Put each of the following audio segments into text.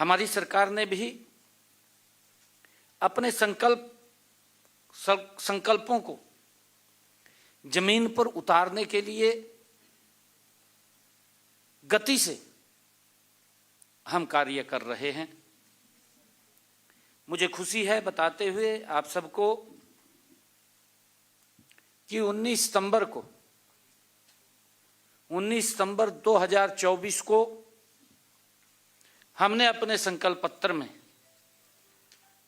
हमारी सरकार ने भी अपने संकल्पों को जमीन पर उतारने के लिए गति से हम कार्य कर रहे हैं। मुझे खुशी है बताते हुए आप सबको कि 19 सितंबर 2024 को हमने अपने संकल्प पत्र में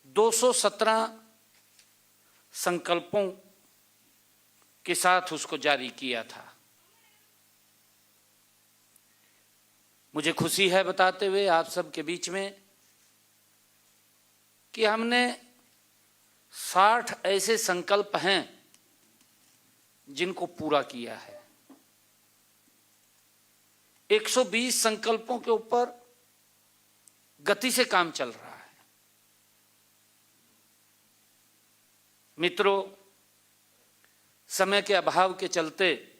217 संकल्पों के साथ उसको जारी किया था। मुझे खुशी है बताते हुए आप सबके बीच में कि हमने 60 ऐसे संकल्प हैं जिनको पूरा किया है। 120 संकल्पों के ऊपर गति से काम चल रहा है। मित्रों, समय के अभाव के चलते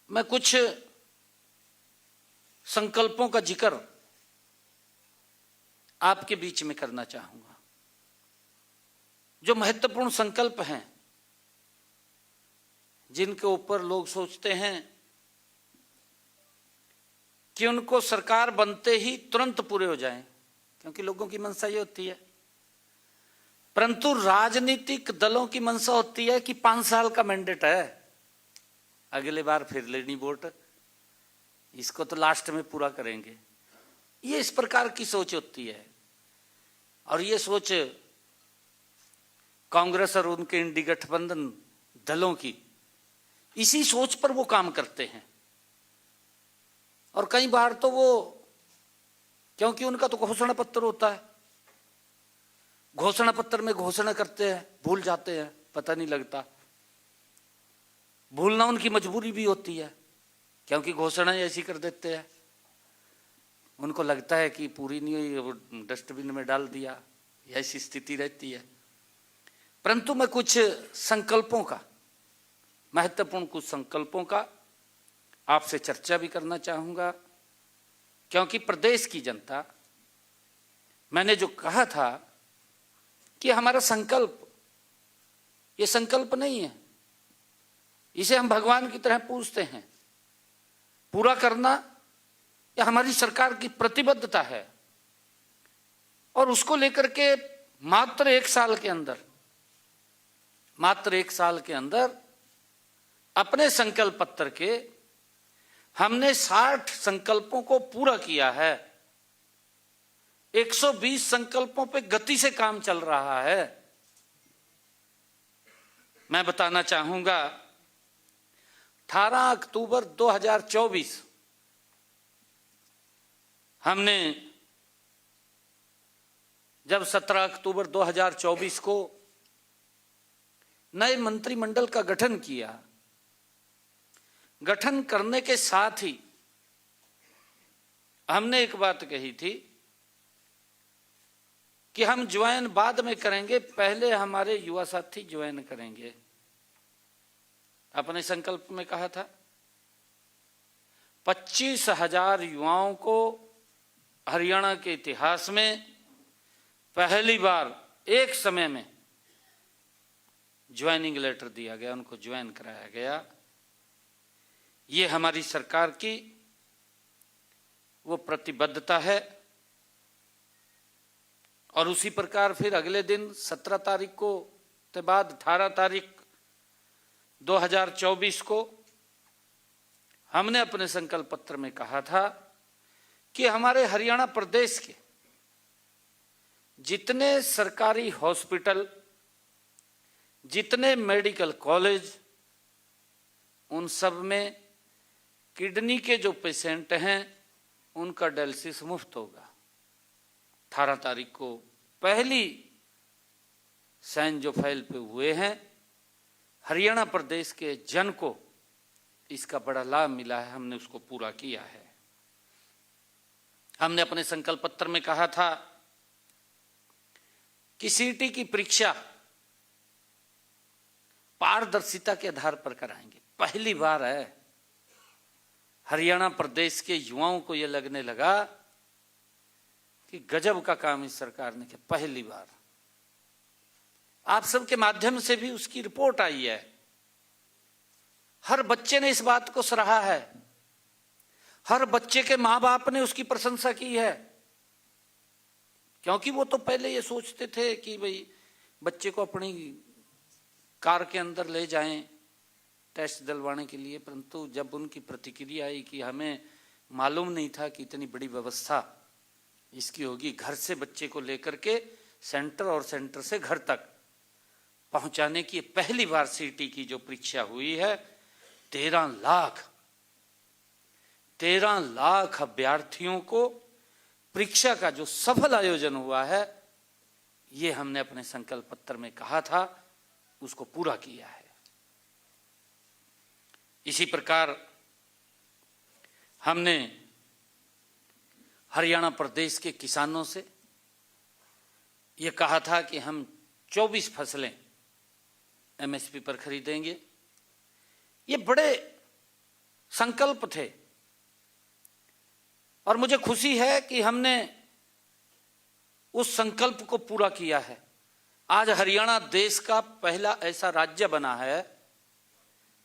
मैं कुछ संकल्पों का जिक्र आपके बीच में करना चाहूंगा। जो महत्वपूर्ण संकल्प हैं, जिनके ऊपर लोग सोचते हैं कि उनको सरकार बनते ही तुरंत पूरे हो जाएं, क्योंकि लोगों की मंशा ये होती है। परंतु राजनीतिक दलों की मंशा होती है कि 5 साल का मैंडेट है, अगले बार फिर लेनी वोट, इसको तो लास्ट में पूरा करेंगे। ये इस प्रकार की सोच होती है। और ये सोच कांग्रेस और उनके इंडी गठबंधन दलों की, इसी सोच पर वो काम करते हैं। और कई बार तो वो, क्योंकि उनका तो घोषणा पत्र होता है, घोषणा पत्र में घोषणा करते हैं, भूल जाते हैं, पता नहीं लगता। भूलना उनकी मजबूरी भी होती है, क्योंकि घोषणा ऐसी कर देते हैं। उनको लगता है कि पूरी नहीं हुई, वो डस्टबिन में डाल दिया, ऐसी स्थिति रहती है। परंतु मैं कुछ संकल्पों का, महत्वपूर्ण कुछ संकल्पों का आपसे चर्चा भी करना चाहूंगा, क्योंकि प्रदेश की जनता, मैंने जो कहा था कि हमारा संकल्प, ये संकल्प नहीं है, इसे हम भगवान की तरह पूजते हैं। पूरा करना यह हमारी सरकार की प्रतिबद्धता है। और उसको लेकर के मात्र 1 साल के अंदर अपने संकल्प पत्र के हमने 60 संकल्पों को पूरा किया है। 120 संकल्पों पे गति से काम चल रहा है। मैं बताना चाहूंगा, 18 अक्टूबर 2024 हमने, जब 17 अक्टूबर 2024 को नए मंत्रिमंडल का गठन किया, गठन करने के साथ ही हमने एक बात कही थी कि हम ज्वाइन बाद में करेंगे, पहले हमारे युवा साथी ज्वाइन करेंगे। अपने संकल्प में कहा था 25,000 युवाओं को हरियाणा के इतिहास में पहली बार एक समय में ज्वाइनिंग लेटर दिया गया, उनको ज्वाइन कराया गया। ये हमारी सरकार की वो प्रतिबद्धता है। और उसी प्रकार फिर अगले दिन 17 तारीख को के बाद 18 तारीख 2024 को हमने अपने संकल्प पत्र में कहा था कि हमारे हरियाणा प्रदेश के जितने सरकारी हॉस्पिटल, जितने मेडिकल कॉलेज, उन सब में किडनी के जो पेशेंट हैं उनका डायलिसिस मुफ्त होगा। 18 तारीख को पहली साइन जो फाइल पे हुए हैं, हरियाणा प्रदेश के जन को इसका बड़ा लाभ मिला है, हमने उसको पूरा किया है। हमने अपने संकल्प पत्र में कहा था कि सीटी की परीक्षा पारदर्शिता के आधार पर कराएंगे। पहली बार है हरियाणा प्रदेश के युवाओं को यह लगने लगा कि गजब का काम इस सरकार ने किया। पहली बार आप सबके माध्यम से भी उसकी रिपोर्ट आई है, हर बच्चे ने इस बात को सराहा है, हर बच्चे के मां बाप ने उसकी प्रशंसा की है। क्योंकि वो तो पहले ये सोचते थे कि भाई बच्चे को अपनी कार के अंदर ले जाएं टेस्ट दिलवाने के लिए, परंतु जब उनकी प्रतिक्रिया आई कि हमें मालूम नहीं था कि इतनी बड़ी व्यवस्था इसकी होगी, घर से बच्चे को लेकर के सेंटर और सेंटर से घर तक पहुंचाने की पहली बार सीटी की जो परीक्षा हुई है, 13 लाख अभ्यर्थियों को परीक्षा का जो सफल आयोजन हुआ है, ये हमने अपने संकल्प पत्र में कहा था, उसको पूरा किया है। इसी प्रकार हमने हरियाणा प्रदेश के किसानों से ये कहा था कि हम 24 फसलें एमएसपी पर खरीदेंगे। ये बड़े संकल्प थे और मुझे खुशी है कि हमने उस संकल्प को पूरा किया है। आज हरियाणा देश का पहला ऐसा राज्य बना है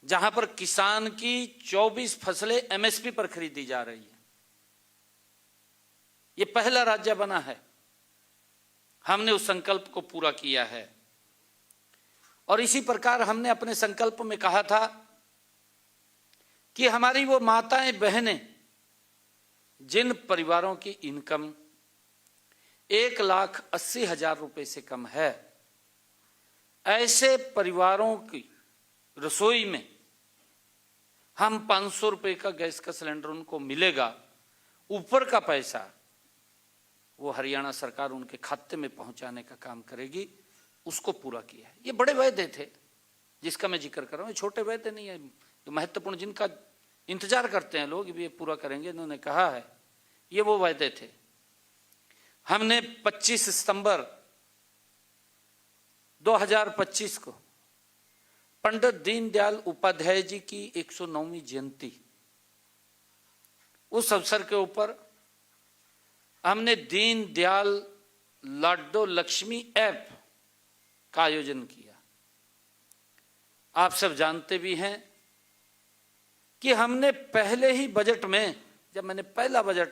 जहां पर किसान की 24 फसलें एमएसपी पर खरीदी जा रही है। ये पहला राज्य बना है। हमने उस संकल्प को पूरा किया है। और इसी प्रकार हमने अपने संकल्प में कहा था कि हमारी वो माताएं बहनें जिन परिवारों की इनकम 1,80,000 रुपए से कम है, ऐसे परिवारों की रसोई में हम 500 रुपए का गैस का सिलेंडर उनको मिलेगा, ऊपर का पैसा वो हरियाणा सरकार उनके खाते में पहुंचाने का काम करेगी, उसको पूरा किया है। ये बड़े वायदे थे जिसका मैं जिक्र कर रहा हूं, ये छोटे वायदे नहीं है, तो महत्वपूर्ण जिनका इंतजार करते हैं लोग भी ये पूरा करेंगे, इन्होंने कहा है, ये वो वायदे थे। हमने 25 सितंबर 2025 को पंडित दीनदयाल उपाध्याय जी की 109वीं जयंती, उस अवसर के ऊपर हमने दीनदयाल लाडो लक्ष्मी ऐप का आयोजन किया। आप सब जानते भी हैं कि हमने पहले ही बजट में, जब मैंने पहला बजट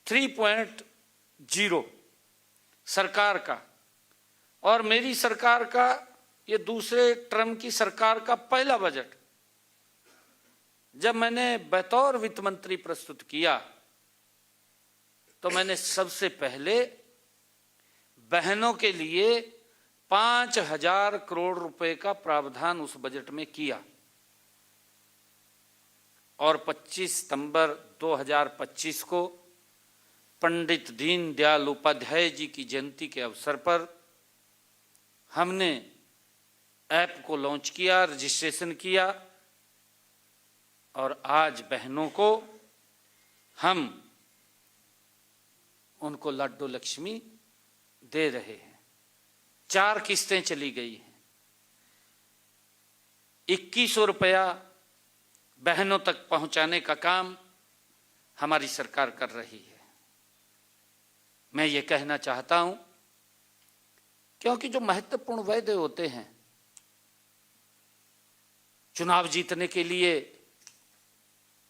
3.0 सरकार का और मेरी सरकार का ये दूसरे टर्म की सरकार का पहला बजट जब मैंने बतौर वित्त मंत्री प्रस्तुत किया, तो मैंने सबसे पहले बहनों के लिए 5,000 करोड़ रुपए का प्रावधान उस बजट में किया। और 25 सितंबर 2025 को पंडित दीनदयाल उपाध्याय जी की जयंती के अवसर पर हमने ऐप को लॉन्च किया, रजिस्ट्रेशन किया, और आज बहनों को हम उनको लाडो लक्ष्मी दे रहे हैं। 4 किस्तें चली गई हैं। 2100 रुपया बहनों तक पहुंचाने का काम हमारी सरकार कर रही है। मैं ये कहना चाहता हूं, क्योंकि जो महत्वपूर्ण वायदे होते हैं, चुनाव जीतने के लिए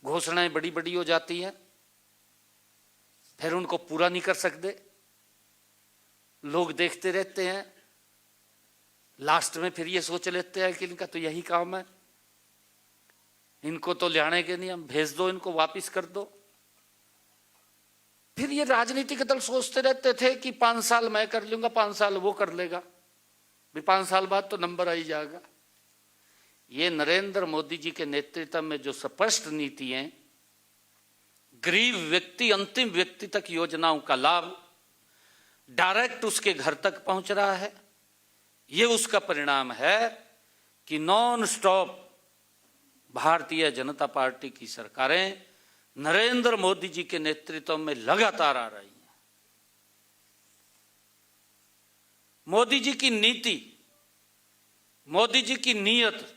घोषणाएं बड़ी बड़ी हो जाती हैं, फिर उनको पूरा नहीं कर सकते, लोग देखते रहते हैं, लास्ट में फिर ये सोच लेते हैं कि इनका तो यही काम है, इनको तो लाने के नहीं, हम भेज दो, इनको वापिस कर दो। फिर ये राजनीतिक दल सोचते रहते थे कि 5 साल मैं कर लूंगा, 5 साल वो कर लेगा, भी 5 साल बाद तो नंबर आ ही जाएगा। ये नरेंद्र मोदी जी के नेतृत्व में जो स्पष्ट नीति है, गरीब व्यक्ति अंतिम व्यक्ति तक योजनाओं का लाभ डायरेक्ट उसके घर तक पहुंच रहा है, ये उसका परिणाम है कि non stop Bharatiya Janata party की सरकारें नरेंद्र मोदी जी के नेतृत्व में लगातार आ रही हैं। मोदी जी की नीति, मोदी जी की नीयत,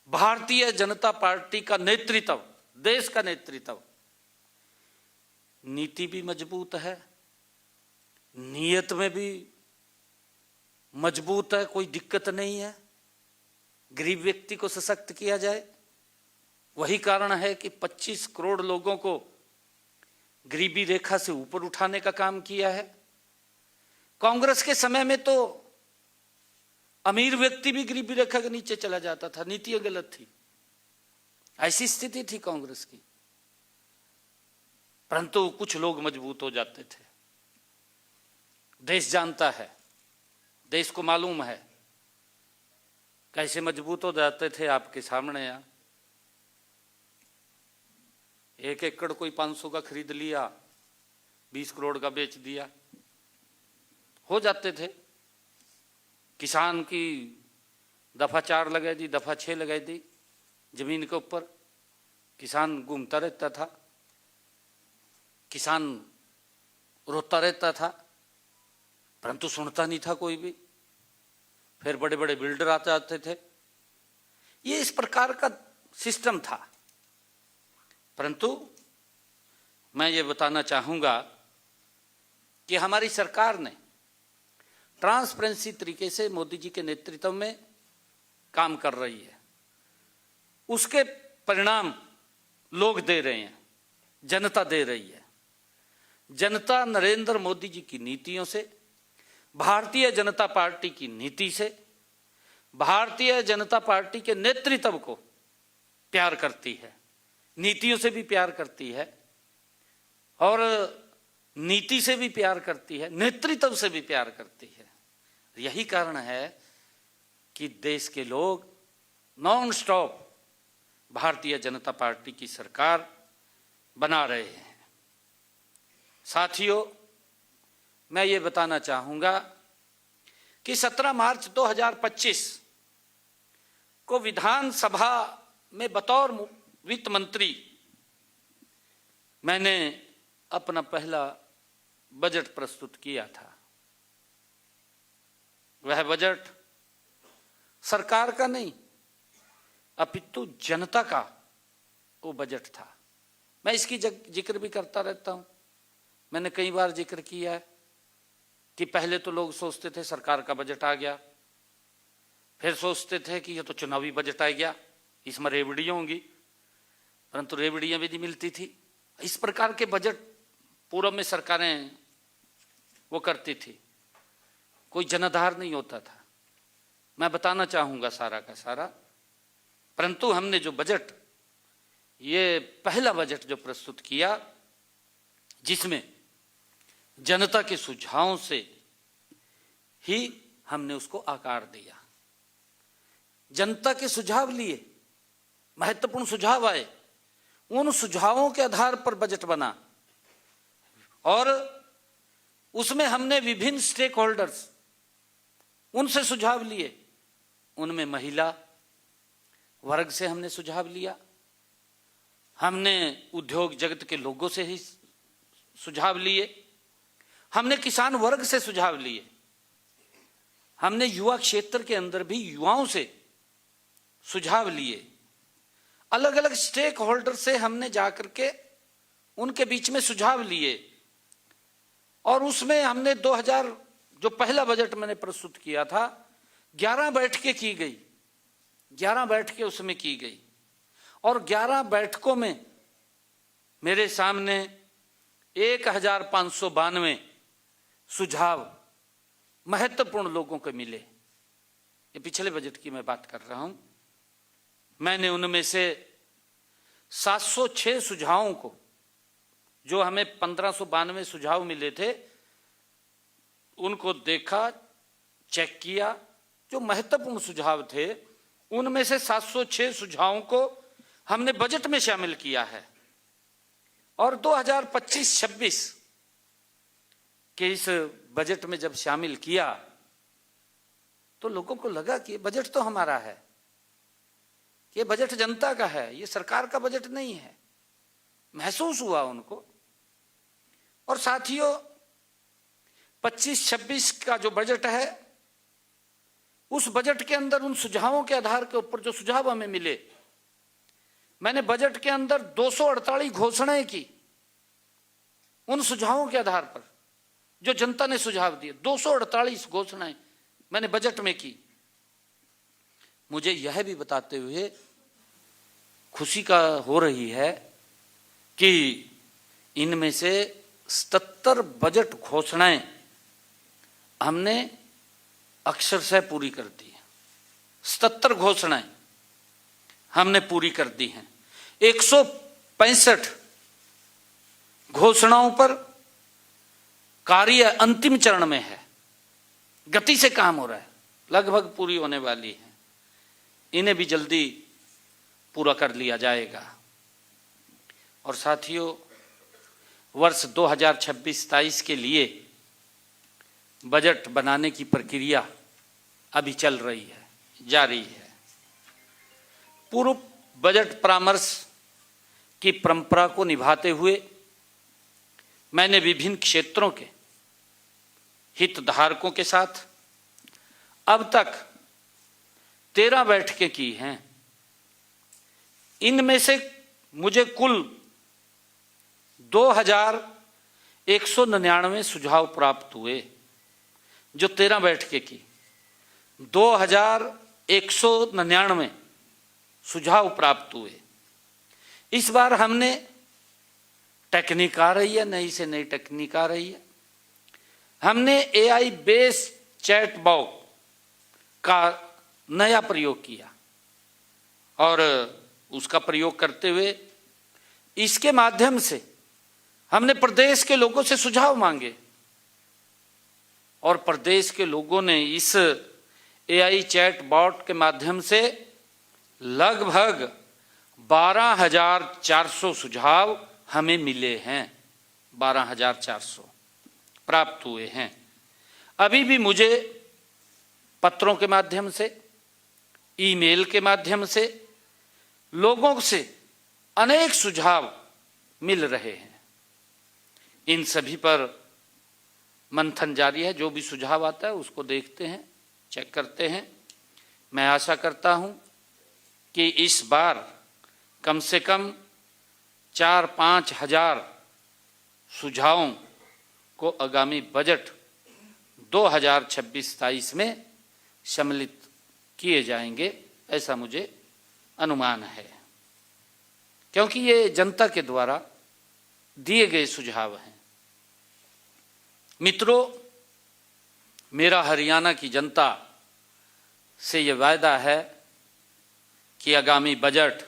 भारतीय जनता पार्टी का नेतृत्व, देश का नेतृत्व, नीति भी मजबूत है, नीयत में भी मजबूत है, कोई दिक्कत नहीं है। गरीब व्यक्ति को सशक्त किया जाए, वही कारण है कि 25 करोड़ लोगों को गरीबी रेखा से ऊपर उठाने का काम किया है। कांग्रेस के समय में तो अमीर व्यक्ति भी गरीबी रेखा के नीचे चला जाता था, नीतियां गलत थी, ऐसी स्थिति थी कांग्रेस की। परंतु कुछ लोग मजबूत हो जाते थे। देश जानता है, देश को मालूम है कैसे मजबूत हो जाते थे। आपके सामने यहां 1 एकड़ कोई 500 का खरीद लिया, 20 करोड़ का बेच दिया, हो जाते थे। किसान की दफा 4 लगा दी, दफा 6 लगा दी जमीन के ऊपर, किसान घूमता रहता था, किसान रोता रहता था, परंतु सुनता नहीं था कोई भी। फिर बड़े बड़े बिल्डर आते जाते थे, ये इस प्रकार का सिस्टम था। परंतु मैं ये बताना चाहूंगा कि हमारी सरकार ने ट्रांसपेरेंसी तरीके से मोदी जी के नेतृत्व में काम कर रही है। उसके परिणाम लोग दे रहे हैं, जनता दे रही है। जनता नरेंद्र मोदी जी की नीतियों से, भारतीय जनता पार्टी की नीति से, भारतीय जनता पार्टी के नेतृत्व को प्यार करती है, नीतियों से भी प्यार करती है और नीति से भी प्यार करती है, नेतृत्व से भी प्यार करती है। यही कारण है कि देश के लोग non stop Bharatiya Janata party की सरकार बना रहे हैं। साथियों, मैं ये बताना चाहूंगा कि 17 मार्च 2025 को विधानसभा में बतौर वित्त मंत्री मैंने अपना पहला बजट प्रस्तुत किया था। वह बजट सरकार का नहीं अपितु जनता का वो बजट था। मैं इसकी जिक्र भी करता रहता हूं। मैंने कई बार जिक्र किया है कि पहले तो लोग सोचते थे सरकार का बजट आ गया, फिर सोचते थे कि ये तो चुनावी बजट आ गया, इसमें रेवड़ियां होंगी, परंतु रेवड़ियां भी नहीं मिलती थी। इस प्रकार के बजट पूर्व में सरकारें वो करती थी, कोई जनाधार नहीं होता था। मैं बताना चाहूंगा सारा का सारा। परंतु हमने जो बजट, ये पहला बजट जो प्रस्तुत किया, जिसमें जनता के सुझावों से ही हमने उसको आकार दिया। जनता के सुझाव लिए, महत्वपूर्ण सुझाव आए, उन सुझावों के आधार पर बजट बना और उसमें हमने विभिन्न स्टेक होल्डर्स, उनसे सुझाव लिए। उनमें महिला वर्ग से हमने सुझाव लिया, हमने उद्योग जगत के लोगों से ही सुझाव लिए, हमने किसान वर्ग से सुझाव लिए, हमने युवा क्षेत्र के अंदर भी युवाओं से सुझाव लिए। अलग अलग स्टेक होल्डर से हमने जाकर के उनके बीच में सुझाव लिए और उसमें हमने 2000 जो पहला बजट मैंने प्रस्तुत किया था, 11 बैठकें की गई, 11 बैठकें उसमें की गई और 11 बैठकों में मेरे सामने 1592 सुझाव महत्वपूर्ण लोगों को मिले। ये पिछले बजट की मैं बात कर रहा हूं। मैंने उनमें से 706 सुझावों को, जो हमें 1592 सुझाव मिले थे, उनको देखा, चेक किया। जो महत्वपूर्ण सुझाव थे उनमें से 706 सुझावों को हमने बजट में शामिल किया है और 2025-26 के इस बजट में जब शामिल किया तो लोगों को लगा कि बजट तो हमारा है, ये बजट जनता का है, ये सरकार का बजट नहीं है। महसूस हुआ उनको। और साथियों, 25-26 का जो बजट है, उस बजट के अंदर उन सुझावों के आधार के ऊपर जो सुझाव हमें मिले, मैंने बजट के अंदर 248 घोषणाएं की उन सुझावों के आधार पर जो जनता ने सुझाव दिए, 248 घोषणाएं मैंने बजट में की। मुझे यह भी बताते हुए खुशी का हो रही है कि इनमें से 77 बजट घोषणाएं हमने अक्षरशः पूरी कर दी है। 77 घोषणाएं हमने पूरी कर दी हैं। 165 घोषणाओं पर कार्य अंतिम चरण में है, गति से काम हो रहा है, लगभग पूरी होने वाली है। इन्हें भी जल्दी पूरा कर लिया जाएगा। और साथियों, वर्ष 2026-27 के लिए बजट बनाने की प्रक्रिया अभी चल रही है, जारी है। पूर्व बजट परामर्श की परंपरा को निभाते हुए मैंने विभिन्न क्षेत्रों के हितधारकों के साथ अब तक 13 बैठकें की हैं। इनमें से मुझे कुल 2199 सुझाव प्राप्त हुए। जो 13 बैठकें की, 2199 सुझाव प्राप्त हुए। इस बार हमने टेक्निक आ रही है, नई से नई टेक्निक आ रही है। हमने AI बेस्ड चैट बॉक्स का नया प्रयोग किया और उसका प्रयोग करते हुए इसके माध्यम से हमने प्रदेश के लोगों से सुझाव मांगे और प्रदेश के लोगों ने इस AI चैट बॉट के माध्यम से लगभग 12,400 सुझाव हमें मिले हैं। 12,400 प्राप्त हुए हैं। अभी भी मुझे पत्रों के माध्यम से, ईमेल के माध्यम से लोगों से अनेक सुझाव मिल रहे हैं। इन सभी पर मंथन जारी है। जो भी सुझाव आता है उसको देखते हैं, चेक करते हैं। मैं आशा करता हूं कि इस बार कम से कम 4-5 हजार सुझावों को आगामी बजट 2026-27 में सम्मिलित किए जाएंगे, ऐसा मुझे अनुमान है, क्योंकि ये जनता के द्वारा दिए गए सुझाव हैं। मित्रों, मेरा हरियाणा की जनता से ये वायदा है कि आगामी बजट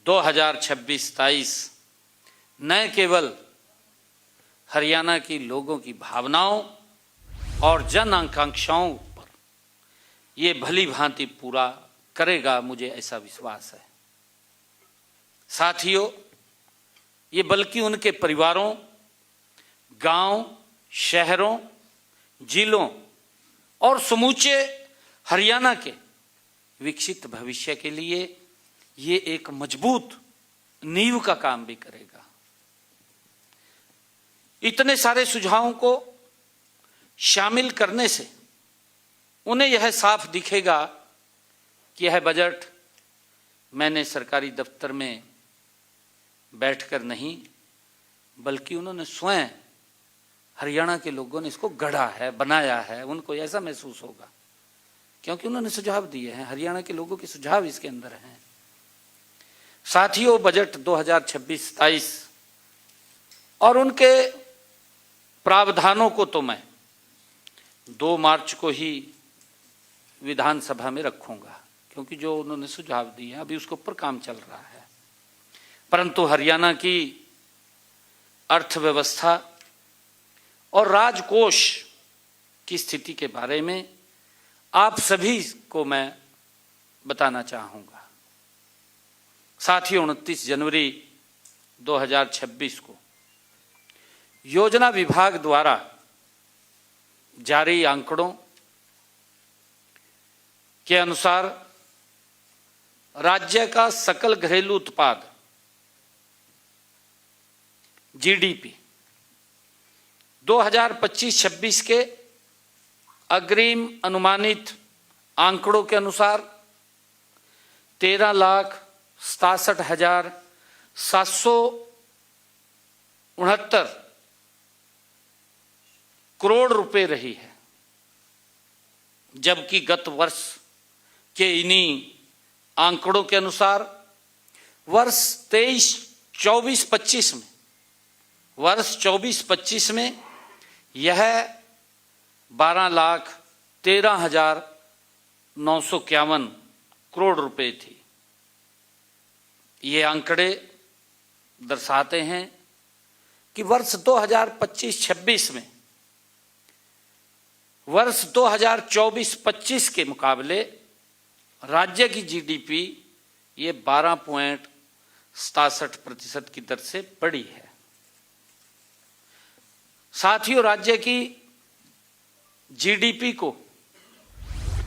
2026-27 न केवल हरियाणा की लोगों की भावनाओं और जन आकांक्षाओं पर ये भली भांति पूरा करेगा, मुझे ऐसा विश्वास है। साथियों, ये बल्कि उनके परिवारों, गांव, शहरों, जिलों और समूचे हरियाणा के विकसित भविष्य के लिए ये एक मजबूत नींव का काम भी करेगा। इतने सारे सुझावों को शामिल करने से उन्हें यह साफ दिखेगा कि यह बजट मैंने सरकारी दफ्तर में बैठकर नहीं, बल्कि उन्होंने स्वयं हरियाणा के लोगों ने इसको गढ़ा है, बनाया है। उनको ऐसा महसूस होगा क्योंकि उन्होंने सुझाव दिए हैं, हरियाणा के लोगों के सुझाव इसके अंदर हैं। साथियों, बजट 2026-27 और उनके प्रावधानों को तो मैं 2 मार्च को ही विधानसभा में रखूंगा, क्योंकि जो उन्होंने सुझाव दिए हैं अभी उसके ऊपर काम चल रहा है। परंतु हरियाणा की अर्थव्यवस्था और राजकोष की स्थिति के बारे में आप सभी को मैं बताना चाहूँगा। साथियों, 29 जनवरी 2026 को योजना विभाग द्वारा जारी आंकड़ों के अनुसार राज्य का सकल घरेलू उत्पाद GDP 2025-26 के अग्रिम अनुमानित आंकड़ों के अनुसार 13,67,700 69 करोड़ रुपए रही है, जबकि गत वर्ष के इन्हीं आंकड़ों के अनुसार वर्ष 24-25 में यह 12,13,951 करोड़ रुपए थी। ये आंकड़े दर्शाते हैं कि वर्ष 2025-26 में वर्ष 2024-25 के मुकाबले राज्य की जीडीपी ये 12.67% की दर से बढ़ी है। साथियों, राज्य की जीडीपी को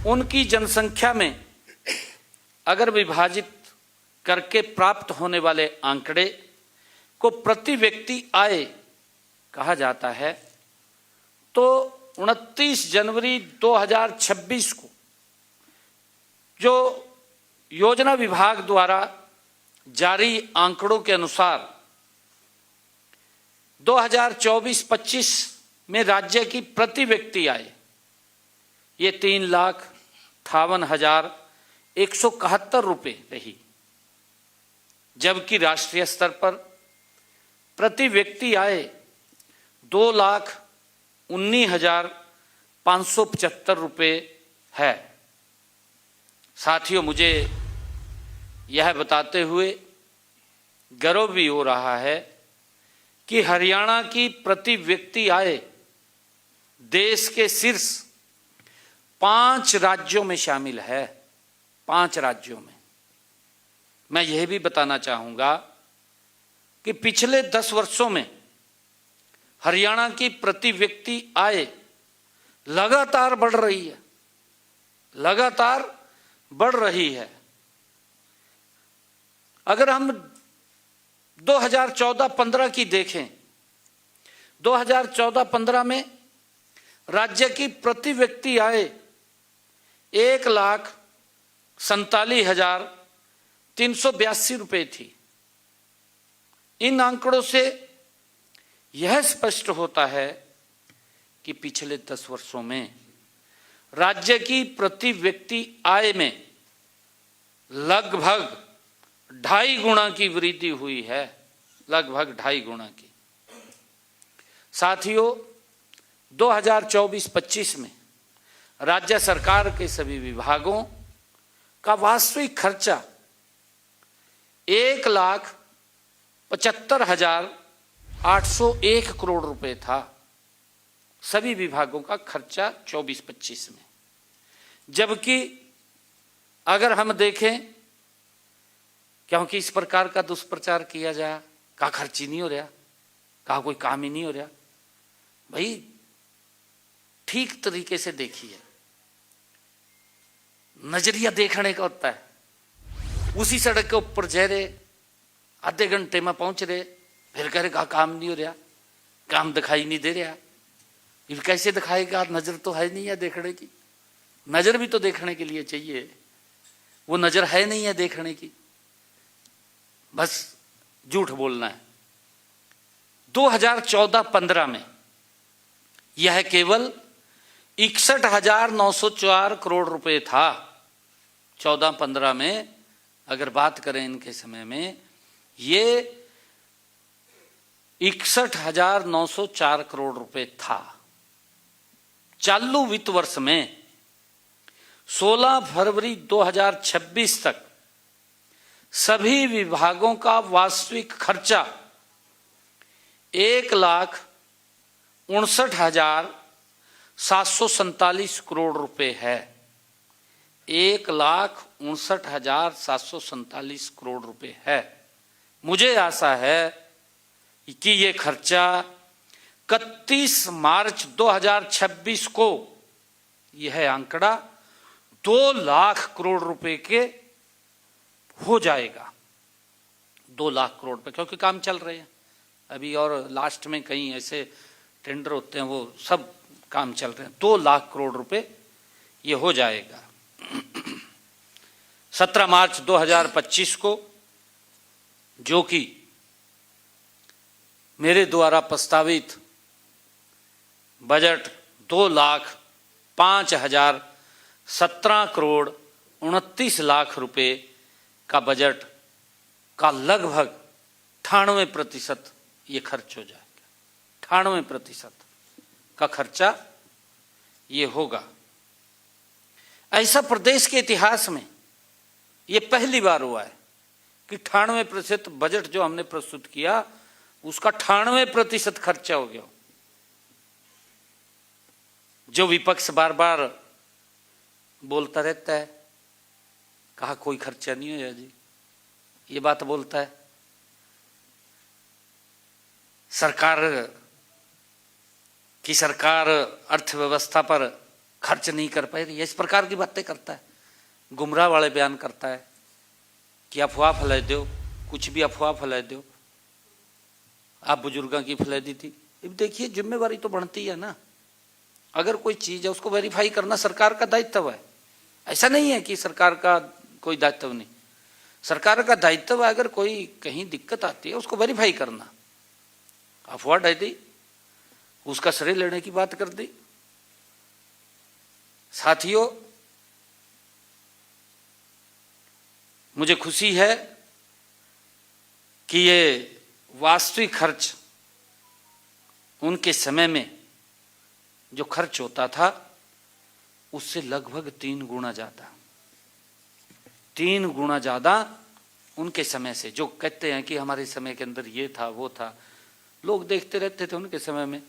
उनकी जनसंख्या में अगर विभाजित करके प्राप्त होने वाले आंकड़े को प्रति व्यक्ति आय कहा जाता है, तो 29 जनवरी 2026 को जो योजना विभाग द्वारा जारी आंकड़ों के अनुसार 2024-25 में राज्य की प्रति व्यक्ति आय ये 3,58,171 रुपये रही, जबकि राष्ट्रीय स्तर पर प्रति व्यक्ति आय 2,19,575 रुपये है। साथियों, मुझे यह बताते हुए गर्व भी हो रहा है कि हरियाणा की प्रति व्यक्ति आय देश के शीर्ष 5 राज्यों में शामिल है। 5 राज्यों में। मैं यह भी बताना चाहूंगा कि पिछले 10 वर्षों में हरियाणा की प्रति व्यक्ति आय लगातार बढ़ रही है, लगातार बढ़ रही है। अगर हम 2014-15 की देखें, 2014-15 में राज्य की प्रति व्यक्ति आय 1,47,382 रुपये थी। इन आंकड़ों से यह स्पष्ट होता है कि पिछले 10 वर्षों में राज्य की प्रति व्यक्ति आय में लगभग 2.5 गुना की वृद्धि हुई है, लगभग 2.5 गुना की। साथियों, 2024-25 में राज्य सरकार के सभी विभागों का वास्तविक खर्चा 1,75,801 करोड़ रुपए था। सभी विभागों का खर्चा 24-25 में। जबकि अगर हम देखें, क्योंकि इस प्रकार का दुष्प्रचार किया जाए, कहा खर्च ही नहीं हो रहा, कहा कोई काम ही नहीं हो रहा। भाई ठीक तरीके से देखिए, नजरिया देखने का होता है। उसी सड़क के ऊपर जा रहे, आधे घंटे में पहुंच रहे, फिर कह रहे कहा काम नहीं हो रहा, काम दिखाई नहीं दे रहा। फिर कैसे दिखाएगा? नजर तो है नहीं है देखने की। नजर भी तो देखने के लिए चाहिए, वो नजर है नहीं है देखने की, बस झूठ बोलना है। 2014-15 में यह केवल 61,904 करोड़ रुपए था। 14-15 में अगर बात करें इनके समय में, ये 61,904 करोड़ रुपए था। चालू वित्त वर्ष में 16 फरवरी 2026 तक सभी विभागों का वास्तविक खर्चा 1,59,747 करोड़ रुपए है। 1,59,747 करोड़ रुपए है। मुझे आशा है कि ये खर्चा 31 मार्च 2026 को यह आंकड़ा 2 लाख करोड़ रुपए के हो जाएगा। 2 लाख करोड़ रुपए, क्योंकि काम चल रहे हैं अभी, और लास्ट में कहीं ऐसे टेंडर होते हैं, वो सब काम चल रहे हैं। 2 लाख करोड़ रुपए ये हो जाएगा। 17 मार्च 2025 को, जो कि मेरे द्वारा प्रस्तावित बजट 2,05,17,29 रुपए का बजट का लगभग 98% ये खर्च हो जाएगा। 98% का खर्चा ये होगा। ऐसा प्रदेश के इतिहास में ये पहली बार हुआ है कि 98% बजट जो हमने प्रस्तुत किया उसका 98% खर्चा हो गया। जो विपक्ष बार बार बोलता रहता है, कहा कोई खर्चा नहीं होया जी, ये बात बोलता है। सरकार अर्थव्यवस्था पर खर्च नहीं कर पाई रही है, इस प्रकार की बातें करता है, गुमराह वाले बयान करता है कि अफवाह फैला दो, कुछ भी अफवाह फैला दो। आप बुजुर्गों की फैला दी थी। अब देखिए जिम्मेवारी तो बढ़ती है ना, अगर कोई चीज है उसको वेरीफाई करना सरकार का दायित्व है। ऐसा नहीं है कि सरकार का कोई दायित्व नहीं, सरकार का दायित्व है अगर कोई कहीं दिक्कत आती है उसको वेरीफाई करना। अफवाह डाल दी, उसका श्रेय लेने की बात कर दी। साथियों, मुझे खुशी है कि ये वास्तविक खर्च उनके समय में जो खर्च होता था उससे लगभग 3 गुना ज्यादा उनके समय से। जो कहते हैं कि हमारे समय के अंदर ये था वो था, लोग देखते रहते थे। उनके समय में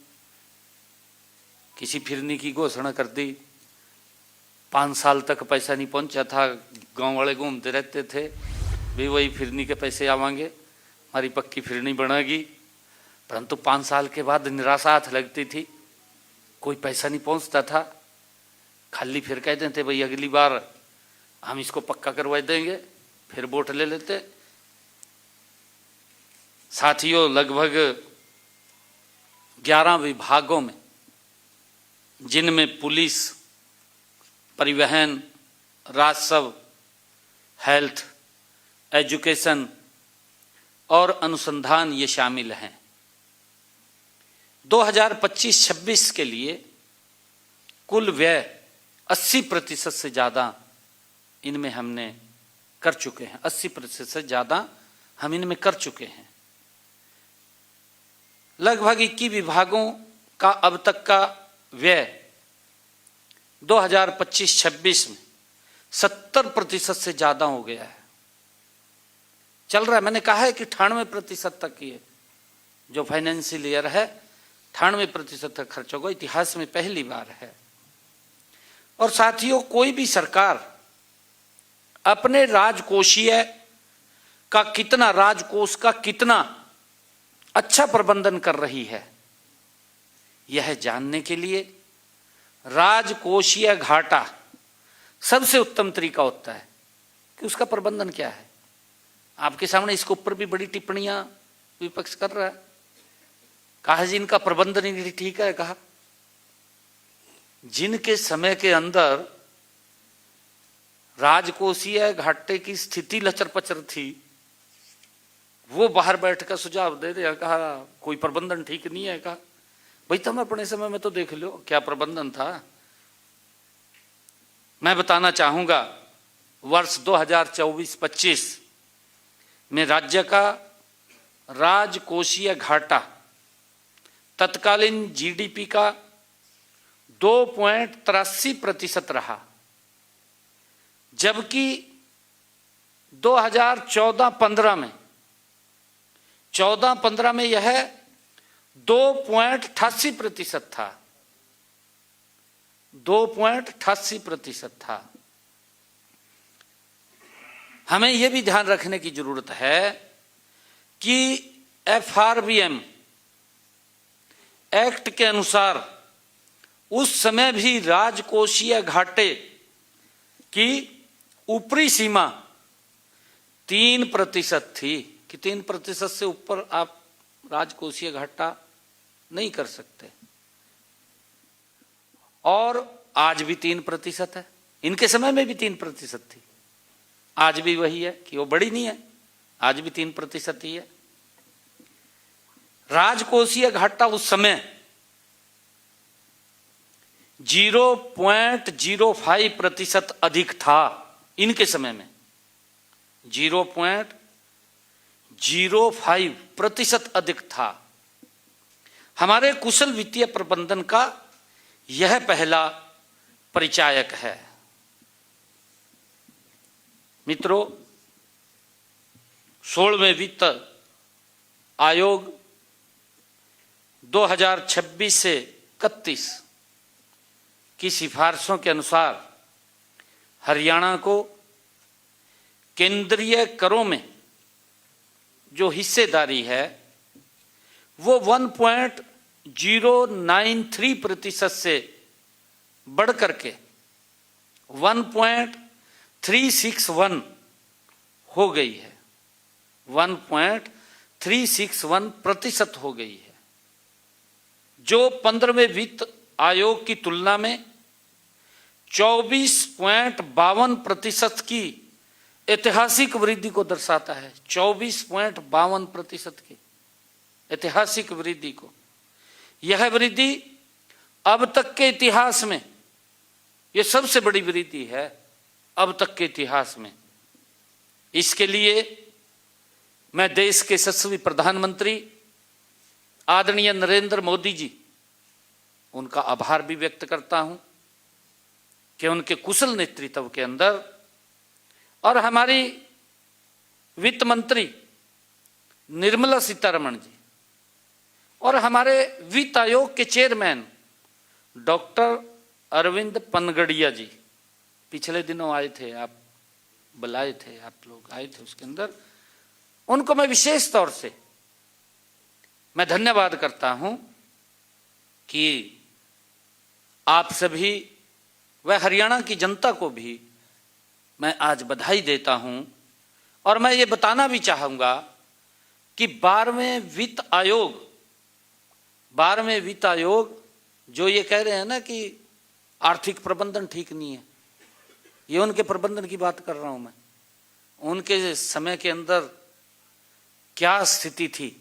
किसी फिरनी की घोषणा कर दी, 5 साल तक पैसा नहीं पहुंचा था, गांव वाले घूमते रहते थे, भी वही फिरनी के पैसे आवांगे, हमारी पक्की फिरनी बनेगी। परंतु 5 साल के बाद निराशा हाथ लगती थी, कोई पैसा नहीं पहुंचता था। खाली फिर कहते थे भाई अगली बार हम इसको पक्का करवा देंगे, फिर वोट ले लेते। साथियों, लगभग 11 विभागों में, जिनमें पुलिस, परिवहन, राजस्व, हेल्थ, एजुकेशन और अनुसंधान ये शामिल हैं, 2025-26 के लिए कुल व्यय 80% से ज़्यादा इनमें हमने कर चुके हैं। 80% से ज़्यादा हम इनमें कर चुके हैं। लगभग 21 विभागों का अब तक का व्यय 2025-26 में 70% से ज़्यादा हो गया है, चल रहा है। मैंने कहा है कि 98% तक ये जो फाइनेंशियल ईयर है 98% तक खर्च होगा, इतिहास में पहली बार है। और साथियों, कोई भी सरकार अपने राजकोषीय का कितना, राजकोष का कितना अच्छा प्रबंधन कर रही है, यह जानने के लिए राजकोषीय घाटा सबसे उत्तम तरीका होता है कि उसका प्रबंधन क्या है। आपके सामने इसके ऊपर भी बड़ी टिप्पणियां विपक्ष कर रहा है। कहा जी इनका प्रबंधन ही नहीं ठीक है। कहा जिनके समय के अंदर राजकोषीय घाटे की स्थिति लचर पचर थी, वो बाहर बैठ कर सुझाव दे रहे। कहा कोई प्रबंधन ठीक नहीं है। कहा भाई तुम अपने समय में तो देख लो क्या प्रबंधन था। मैं बताना चाहूंगा, वर्ष 2024-25 में राज्य का राजकोषीय घाटा तत्कालीन जीडीपी का 2.83% रहा, जबकि 2014-15 में यह 2.88% था। 2.88% था। हमें यह भी ध्यान रखने की जरूरत है कि FRBM एक्ट के अनुसार उस समय भी राजकोषीय घाटे की ऊपरी सीमा 3% थी कि 3% से ऊपर आप राजकोषीय घाटा नहीं कर सकते। और आज भी 3% है। इनके समय में भी 3% थी, आज भी वही है कि वो बड़ी नहीं है, आज भी 3% ही है। राजकोषीय घाटा उस समय 0.05% अधिक था। इनके समय में 0.05% अधिक था। हमारे कुशल वित्तीय प्रबंधन का यह पहला परिचायक है। मित्रों, 16वें वित्त आयोग 2026 से 31 की सिफारिशों के अनुसार हरियाणा को केंद्रीय करों में जो हिस्सेदारी है वो 1.093% से बढ़कर के 1.361 हो गई है। 1.361% हो गई है, जो 15वें वित्त आयोग की तुलना में 24.52% की ऐतिहासिक वृद्धि को दर्शाता है। 24.52% की ऐतिहासिक वृद्धि को। यह वृद्धि अब तक के इतिहास में यह सबसे बड़ी वृद्धि है, अब तक के इतिहास में। इसके लिए मैं देश के यशस्वी प्रधानमंत्री आदरणीय नरेंद्र मोदी जी, उनका आभार भी व्यक्त करता हूं कि उनके कुशल नेतृत्व के अंदर और हमारी वित्त मंत्री निर्मला सीतारमण जी और हमारे वित्त आयोग के चेयरमैन डॉक्टर अरविंद पनगड़िया जी पिछले दिनों आए थे, आप बुलाए थे, आप लोग आए थे उसके अंदर, उनको मैं विशेष तौर से मैं धन्यवाद करता हूं कि आप सभी व हरियाणा की जनता को भी मैं आज बधाई देता हूं। और मैं ये बताना भी चाहूंगा कि 12वें वित्त आयोग जो ये कह रहे हैं ना कि आर्थिक प्रबंधन ठीक नहीं है, ये उनके प्रबंधन की बात कर रहा हूं मैं। उनके समय के अंदर क्या स्थिति थी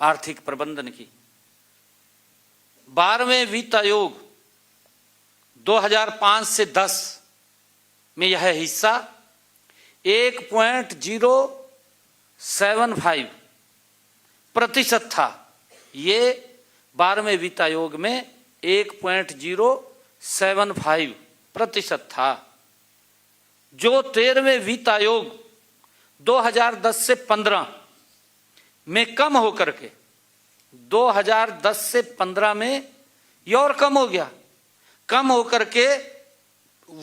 आर्थिक प्रबंधन की। 12वें वित्त आयोग 2005 से 10 में यह हिस्सा 1.075% था। ये 12वें वित्त आयोग में 1.075% था, जो 13वें वित्त आयोग 2010 से 15 में कम होकर के 2010 से 15 में ये और कम हो गया, कम होकर के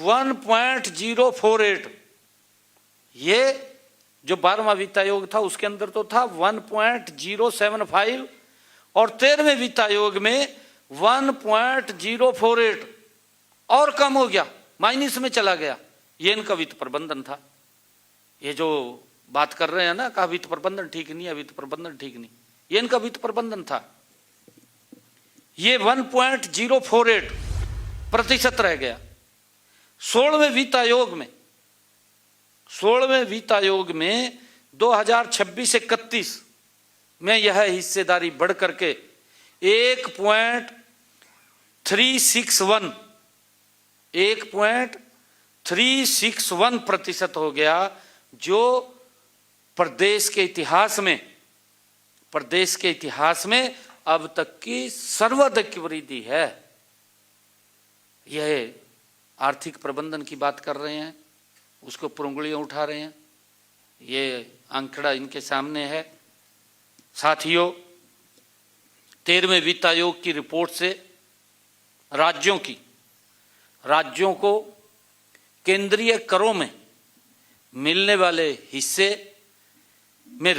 1.048। ये जो 12वां वित्त आयोग था उसके अंदर तो था 1.075 और 13वें वित्त आयोग में 1.048 और कम हो गया, माइनस में चला गया। ये इनका वित्त प्रबंधन था। ये जो बात कर रहे हैं ना, कहा वित्त प्रबंधन ठीक नहीं है, वित्त प्रबंधन ठीक नहीं, ये इनका वित्त प्रबंधन था। ये 1.048% रह गया। 16वें वित्त आयोग में 2026 से 31 में यह हिस्सेदारी बढ़ करके 1.361% हो गया, जो प्रदेश के इतिहास में अब तक की सर्वाधिक वृद्धि है। यह आर्थिक प्रबंधन की बात कर रहे हैं, उसको पर उंगलियां उठा रहे हैं। ये आंकड़ा इनके सामने है। साथियों, 13वें वित्त आयोग की रिपोर्ट से राज्यों को केंद्रीय करों में मिलने वाले हिस्से में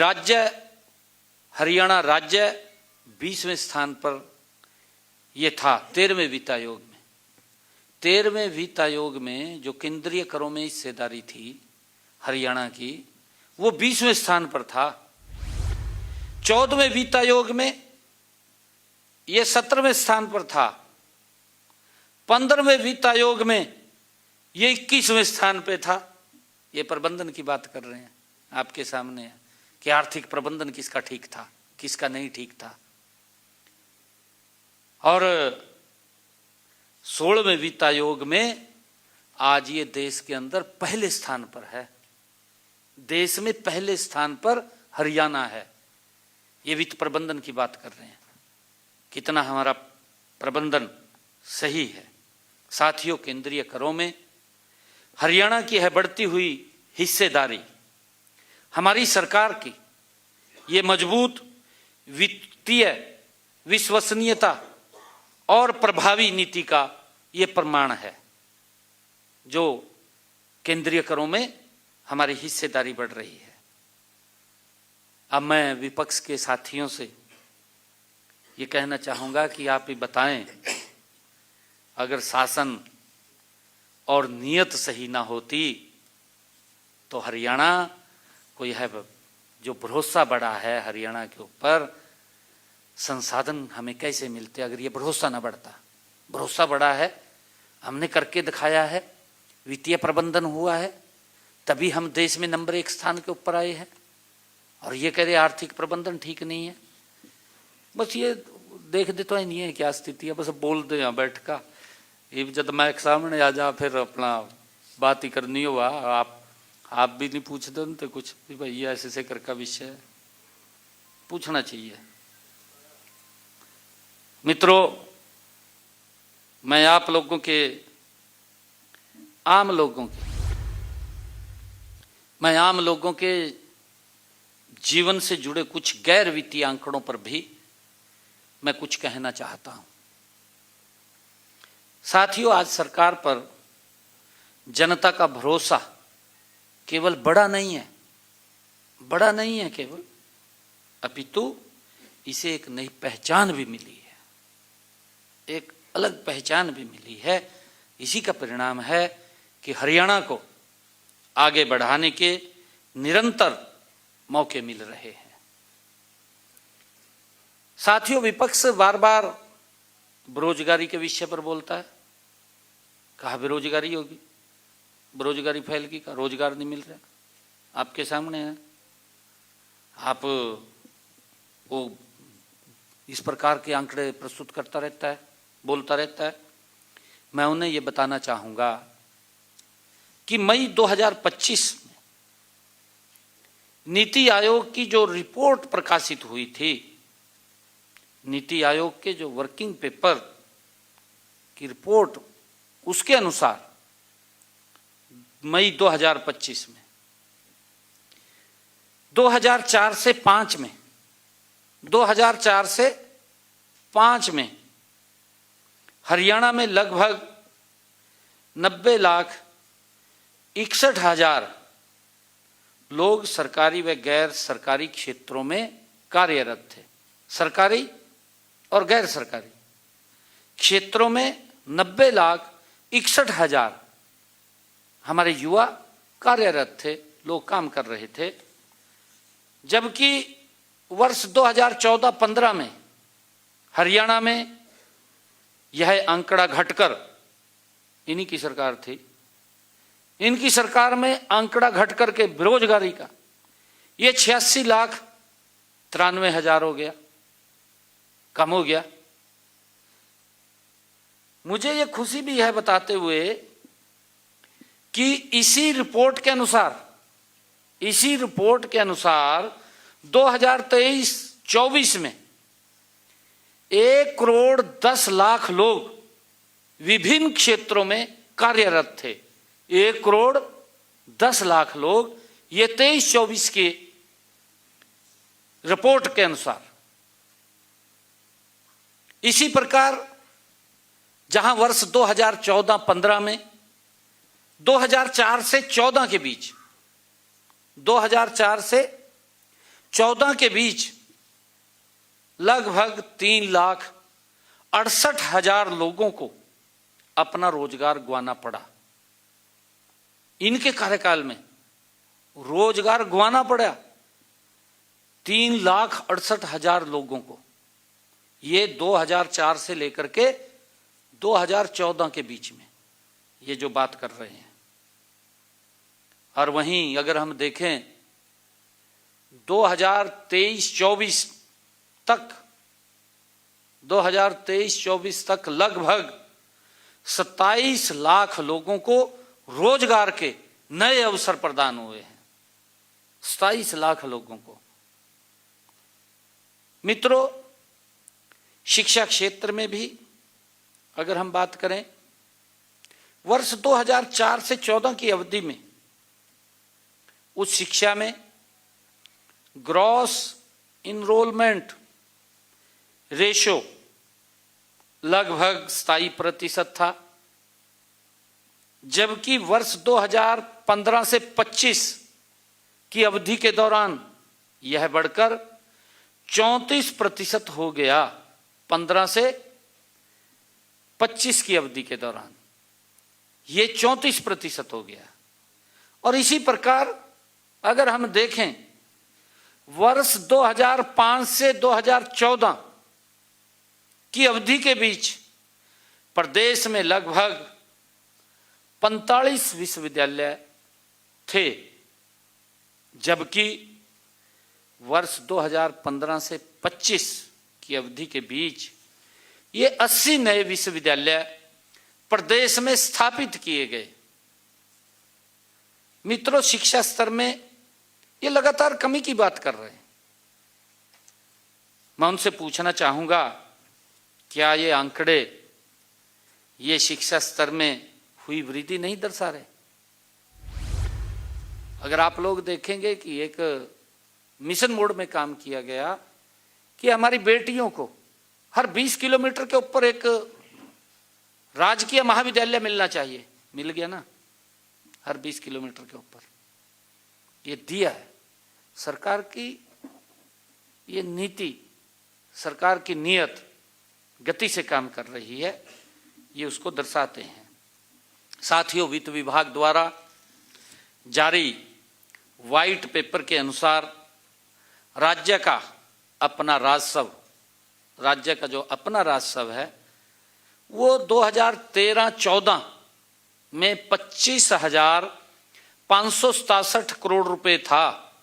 हरियाणा राज्य 20वें स्थान पर यह था। 13वें वित्त आयोग में 13वें वित्त आयोग में जो केंद्रीय करों में हिस्सेदारी थी हरियाणा की, वो 20वें स्थान पर था। 14वें वित्त आयोग में यह 17वें स्थान पर था। 15वें वित्त आयोग में यह 21वें स्थान पे था। ये प्रबंधन की बात कर रहे हैं, आपके सामने है कि आर्थिक प्रबंधन किसका ठीक था, किसका नहीं ठीक था। और 16वें वित्त आयोग में आज ये देश के अंदर पहले स्थान पर है। देश में पहले स्थान पर हरियाणा है। ये वित्त प्रबंधन की बात कर रहे हैं, कितना हमारा प्रबंधन सही है। साथियों, केंद्रीय करों में हरियाणा की है बढ़ती हुई हिस्सेदारी। हमारी सरकार की ये मजबूत वित्तीय विश्वसनीयता और प्रभावी नीति का ये प्रमाण है, जो केंद्रीय करों में हमारी हिस्सेदारी बढ़ रही है। अब मैं विपक्ष के साथियों से ये कहना चाहूँगा कि आप ही बताएं, अगर शासन और नीयत सही ना होती तो हरियाणा को यह जो भरोसा बढ़ा है हरियाणा के ऊपर, संसाधन हमें कैसे मिलते अगर ये भरोसा ना बढ़ता। भरोसा बढ़ा है, हमने करके दिखाया है, वित्तीय प्रबंधन हुआ है, तभी हम देश में नंबर 1 स्थान के ऊपर आए हैं। और ये कह रहे आर्थिक प्रबंधन ठीक नहीं है। बस ये देख देते तो नहीं है क्या स्थिति है, बस बोल दे यहाँ बैठ का, ये जब मैं सामने आ जा फिर अपना बात ही करनी हो। आप भी नहीं पूछते तो कुछ भी, भाई ये ऐसे कर का विषय है, पूछना चाहिए। मित्रों, मैं आप लोगों के आम लोगों के जीवन से जुड़े कुछ गैर वित्तीय आंकड़ों पर भी मैं कुछ कहना चाहता हूं। साथियों, आज सरकार पर जनता का भरोसा केवल बड़ा नहीं है केवल, अपितु इसे एक नई पहचान भी मिली है, एक अलग पहचान भी मिली है। इसी का परिणाम है कि हरियाणा को आगे बढ़ाने के निरंतर मौके मिल रहे हैं। साथियों, विपक्ष बार बार बेरोजगारी के विषय पर बोलता है। कहा बेरोजगारी होगी, बेरोजगारी फैलगी का, रोजगार नहीं मिल रहा। आपके सामने है, आप वो इस प्रकार के आंकड़े प्रस्तुत करता रहता है, बोलता रहता है। मैं उन्हें ये बताना चाहूँगा कि मई 2025 में नीति आयोग की जो रिपोर्ट प्रकाशित हुई थी, नीति आयोग के जो वर्किंग पेपर की रिपोर्ट, उसके अनुसार मई 2025 में 2004 से 5 में हरियाणा में लगभग 90,61,000 लोग सरकारी व गैर सरकारी क्षेत्रों में कार्यरत थे। सरकारी और गैर सरकारी क्षेत्रों में 90,61,000 हमारे युवा कार्यरत थे, लोग काम कर रहे थे। जबकि वर्ष 2014-15 में हरियाणा में यह आंकड़ा घटकर, इन्हीं की सरकार थी, इनकी सरकार में आंकड़ा घटकर के बेरोजगारी का ये 86,93,000 हो गया, कम हो गया। मुझे ये खुशी भी है बताते हुए कि इसी रिपोर्ट के अनुसार 2023-24 में 1,10,00,000 लोग विभिन्न क्षेत्रों में कार्यरत थे। 1,10,00,000 लोग, ये 23-24 के रिपोर्ट के अनुसार। इसी प्रकार जहां वर्ष 2014-15 में 2004 से 14 के बीच 2004 से 14 के बीच लगभग 3,68,000 लोगों को अपना रोजगार गंवाना पड़ा। इनके कार्यकाल में रोजगार गंवाना पड़ा 3,68,000 लोगों को। ये 2004 से लेकर के 2014 के बीच में ये जो बात कर रहे हैं। और वहीं अगर हम देखें 2023-24 तक 2023-24 तक लगभग 27 लाख लोगों को रोजगार के नए अवसर प्रदान हुए हैं। 27 लाख लोगों को। मित्रों, शिक्षा क्षेत्र में भी अगर हम बात करें, वर्ष 2004 से 14 की अवधि में उच्च शिक्षा में ग्रॉस इनरोलमेंट रेशो लगभग 27% था, जबकि वर्ष 2015 से 25 की अवधि के दौरान यह बढ़कर 34% हो गया। 15 से 25 की अवधि के दौरान यह 34% हो गया। और इसी प्रकार अगर हम देखें, वर्ष 2005 से 2014 की अवधि के बीच प्रदेश में लगभग 45 विश्वविद्यालय थे, जबकि वर्ष 2015 से 25 की अवधि के बीच ये 80 नए विश्वविद्यालय प्रदेश में स्थापित किए गए। मित्रों, शिक्षा स्तर में ये लगातार कमी की बात कर रहे हैं। मैं उनसे पूछना चाहूंगा, क्या ये आंकड़े ये शिक्षा स्तर में हुई वृद्धि नहीं दर्शा रहे? अगर आप लोग देखेंगे कि एक मिशन मोड में काम किया गया कि हमारी बेटियों को हर 20 किलोमीटर के ऊपर एक राजकीय महाविद्यालय मिलना चाहिए, मिल गया ना, हर 20 किलोमीटर के ऊपर। ये दिया है सरकार की, ये नीति, सरकार की नीयत गति से काम कर रही है, ये उसको दर्शाते हैं। साथियों, वित्त विभाग द्वारा जारी व्हाइट पेपर के अनुसार राज्य का अपना राजस्व, राज्य का जो अपना राजस्व है वो 2013-14 में 25,567 करोड़ रुपए था।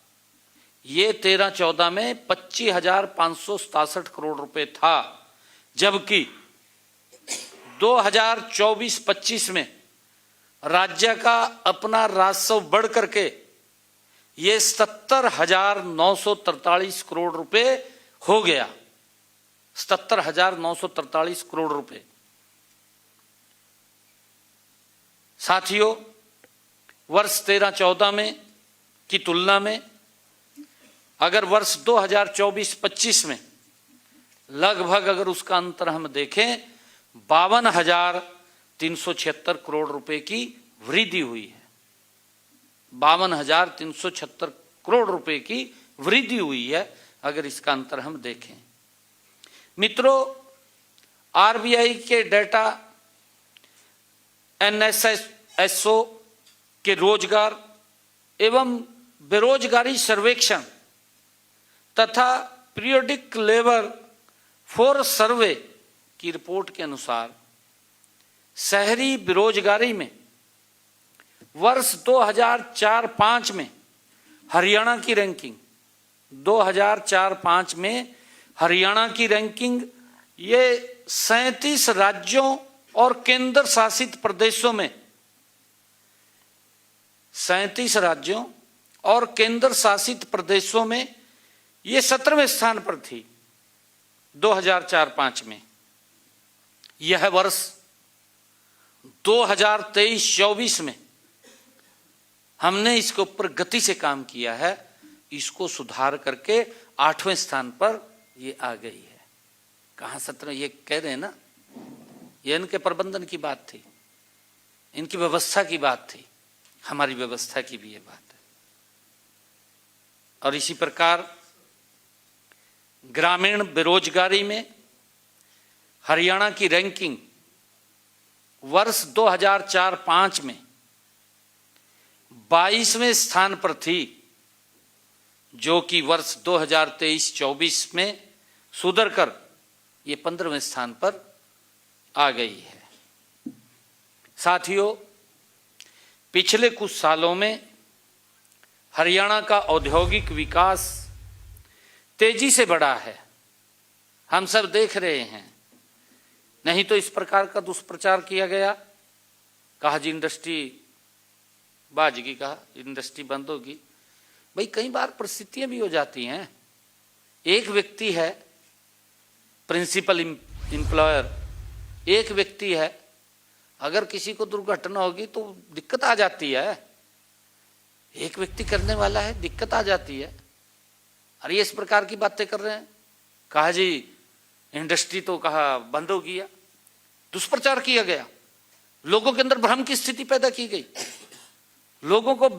ये 13-14 में 25,567 करोड़ रुपए था, जबकि 2024-25 में राज्य का अपना राजस्व बढ़ करके ये 70,943 करोड़ रुपए हो गया। 70,943 करोड़ रुपए। साथियों, वर्ष 13-14 में की तुलना में अगर वर्ष 2024-25 में लगभग अगर उसका अंतर हम देखें, 52,376 करोड़ रुपए की वृद्धि हुई है। 52,376 करोड़ रुपए की वृद्धि हुई है अगर इसका अंतर हम देखें। मित्रों, आरबीआई के डेटा, एनएसएसओ के रोजगार एवं बेरोजगारी सर्वेक्षण तथा पीरियोडिक लेबर फोर्स सर्वे की रिपोर्ट के अनुसार शहरी बेरोजगारी में वर्ष 2004-05 में हरियाणा की रैंकिंग, 2004-05 में हरियाणा की रैंकिंग ये 37 राज्यों और केंद्र शासित प्रदेशों में, 37 राज्यों और केंद्र शासित प्रदेशों में ये 17वें स्थान पर थी 2004-05 में। यह वर्ष 2023-24 में हमने इसके ऊपर गति से काम किया है, इसको सुधार करके 8वें स्थान पर ये आ गई है। कहाँ 17? ये कह रहे हैं ना, ये इनके प्रबंधन की बात थी, इनकी व्यवस्था की बात थी, हमारी व्यवस्था की भी ये बात है। और इसी प्रकार ग्रामीण बेरोजगारी में हरियाणा की रैंकिंग वर्ष 2004-05 में 22वें स्थान पर थी, जो कि वर्ष 2023-24 में सुधर कर ये 15वें स्थान पर आ गई है। साथियों, पिछले कुछ सालों में हरियाणा का औद्योगिक विकास तेजी से बढ़ा है। हम सब देख रहे हैं नहीं तो इस प्रकार का दुष्प्रचार किया गया, कहा जी इंडस्ट्री बाजगी, कहा इंडस्ट्री बंद होगी। भाई कई बार परिस्थितियां भी हो जाती हैं। एक व्यक्ति है प्रिंसिपल एम्प्लॉयर, एक व्यक्ति है, अगर किसी को दुर्घटना होगी तो दिक्कत आ जाती है। एक व्यक्ति करने वाला है, दिक्कत आ जाती है। अरे इस प्रकार की बातें कर रहे हैं, कहा जी इंडस्ट्री तो कहा बंद हो गया, दुष्प्रचार किया गया, लोगों के अंदर भ्रम की स्थिति पैदा की गई, लोगों को